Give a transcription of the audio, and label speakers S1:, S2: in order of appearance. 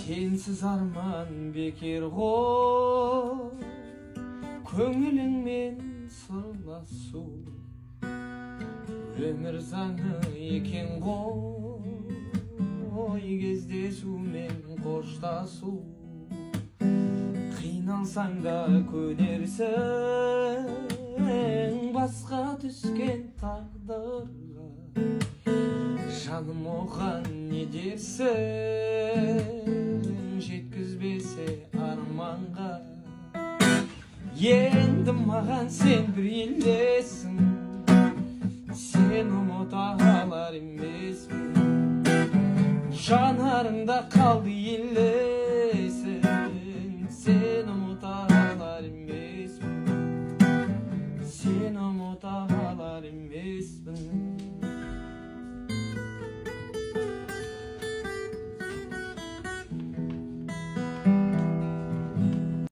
S1: Sensiz arman bekir go, köңүлүңмен сырласуу. Өмүр заңы экен ғой, кездесүү мен коштасуу. Кыйналсаң да көнерсиң, баска түскөн тагдырга. Жаным оған не дерсің, жеткізбесе арманға. Енді маған сен бір елдесің, сен ұмыта алар емеспін. Жанарыңда қалды елес.